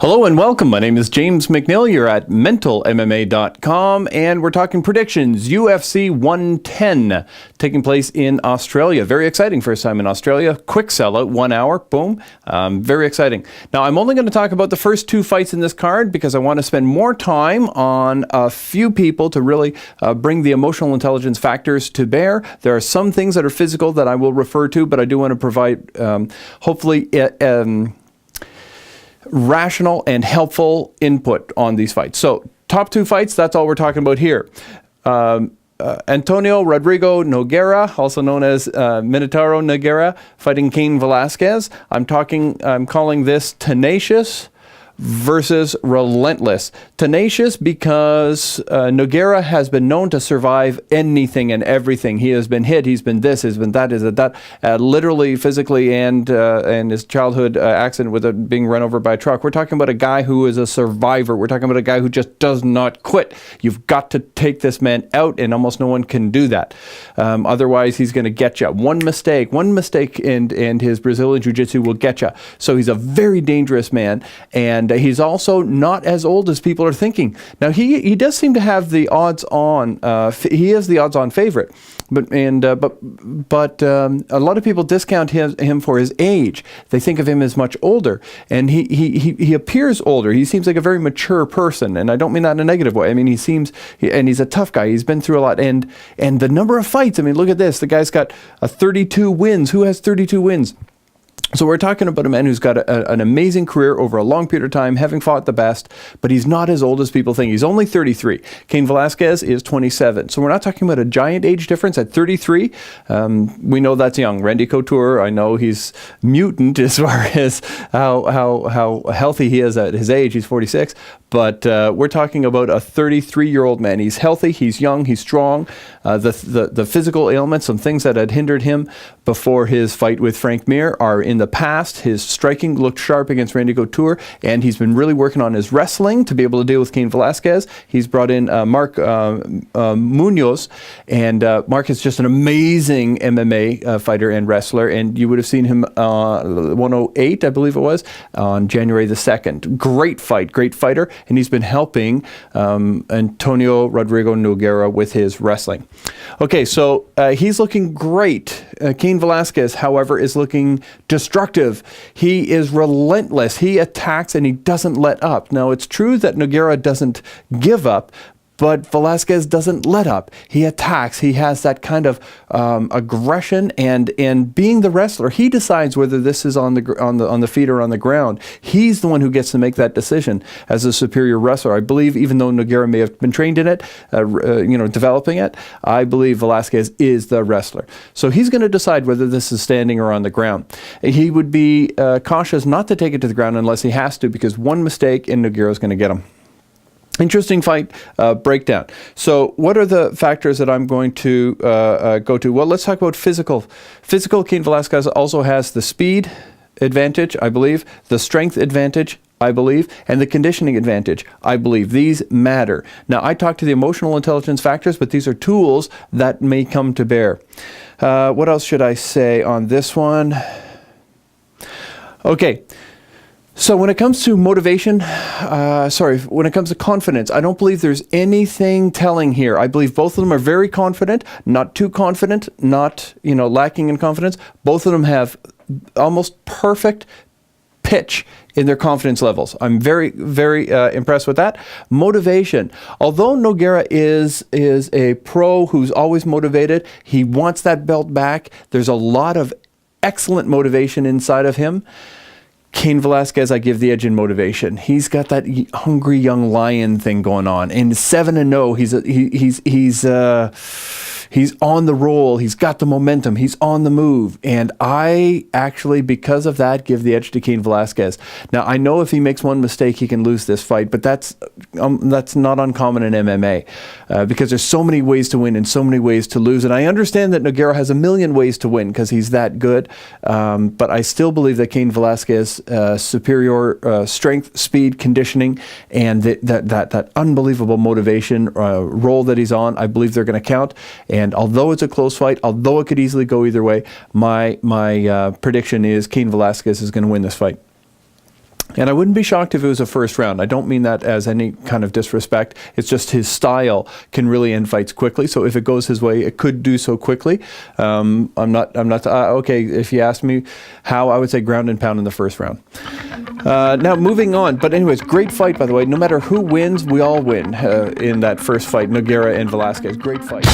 Hello and welcome. My name is James McNeil. You're at mentalmma.com, and we're talking predictions. UFC 110 taking place in Australia. Very exciting, first time in Australia. Quick sellout, 1 hour, boom. Very exciting. Now, I'm only going to talk about the first two fights in this card because I want to spend more time on a few people to really bring the emotional intelligence factors to bear. There are some things that are physical that I will refer to, but I do want to provide, hopefully, rational and helpful input on these fights. So, top two fights, that's all we're talking about here. Antonio Rodrigo Nogueira, also known as Minotauro Nogueira, fighting Cain Velasquez. I'm calling this tenacious versus relentless. Tenacious because Nogueira has been known to survive anything and everything. He has been hit, he's been this, he's been that, literally, physically, and his childhood accident with being run over by a truck. We're talking about a guy who is a survivor. We're talking about a guy who just does not quit. You've got to take this man out, and almost no one can do that. Otherwise, he's going to get you. One mistake, and his Brazilian Jiu-Jitsu will get you. So he's a very dangerous man, and he's also not as old as people are thinking. Now, he does seem to have the odds-on. He is the odds-on favorite, but a lot of people discount him for his age. They think of him as much older, and he appears older. He seems like a very mature person, and I don't mean that in a negative way. I mean, and he's a tough guy. He's been through a lot, and the number of fights. I mean, look at this. The guy's got 32 wins. Who has 32 wins? So we're talking about a man who's got an amazing career over a long period of time, having fought the best, but he's not as old as people think. He's only 33. Cain Velasquez is 27. So we're not talking about a giant age difference at 33. We know that's young. Randy Couture, I know he's mutant as far as how healthy he is at his age. He's 46. But we're talking about a 33-year-old man. He's healthy, he's young, he's strong. The physical ailments, some things that had hindered him before his fight with Frank Mir are in the past. His striking looked sharp against Randy Couture, and he's been really working on his wrestling to be able to deal with Cain Velasquez. He's brought in Mark Munoz, and Mark is just an amazing MMA fighter and wrestler, and you would have seen him 108, I believe it was, on January the 2nd. Great fighter, and he's been helping Antonio Rodrigo Nogueira with his wrestling. Okay, so he's looking great. Cain Velasquez, however, is looking destructive. He is relentless. He attacks and he doesn't let up. Now, it's true that Nogueira doesn't give up, but Velasquez doesn't let up. He attacks. He has that kind of aggression, and being the wrestler, he decides whether this is on the feet or on the ground. He's the one who gets to make that decision as a superior wrestler. I believe, even though Nogueira may have been trained in it, developing it, I believe Velasquez is the wrestler. So he's going to decide whether this is standing or on the ground. He would be cautious not to take it to the ground unless he has to, because one mistake and Nogueira is going to get him. Interesting fight breakdown. So what are the factors that I'm going to go to? Well, let's talk about physical. Physical, Cain Velasquez also has the speed advantage, I believe, the strength advantage, I believe, and the conditioning advantage, I believe. These matter. Now, I talked to the emotional intelligence factors, but these are tools that may come to bear. What else should I say on this one? Okay. So when it comes to motivation, when it comes to confidence, I don't believe there's anything telling here. I believe both of them are very confident, not too confident, not, lacking in confidence. Both of them have almost perfect pitch in their confidence levels. I'm very, very impressed with that. Motivation. Although Nogueira is a pro who's always motivated, he wants that belt back. There's a lot of excellent motivation inside of him. Cain Velasquez, I give the edge in motivation. He's got that hungry young lion thing going on. And 7-0, he's on the roll. He's got the momentum. He's on the move. And I actually, because of that, give the edge to Cain Velasquez. Now, I know if he makes one mistake, he can lose this fight, but that's not uncommon in MMA because there's so many ways to win and so many ways to lose. And I understand that Nogueira has a million ways to win because he's that good, but I still believe that Cain Velasquez superior strength, speed, conditioning, and that unbelievable motivation role that he's on, I believe they're going to count. And although it's a close fight, although it could easily go either way, my prediction is Cain Velasquez is going to win this fight. And I wouldn't be shocked if it was a first round. I don't mean that as any kind of disrespect. It's just his style can really end fights quickly. So if it goes his way, it could do so quickly. Okay, if you asked me how, I would say ground and pound in the first round. Now moving on. But anyways, great fight, by the way. No matter who wins, we all win in that first fight, Nogueira and Velasquez. Great fight.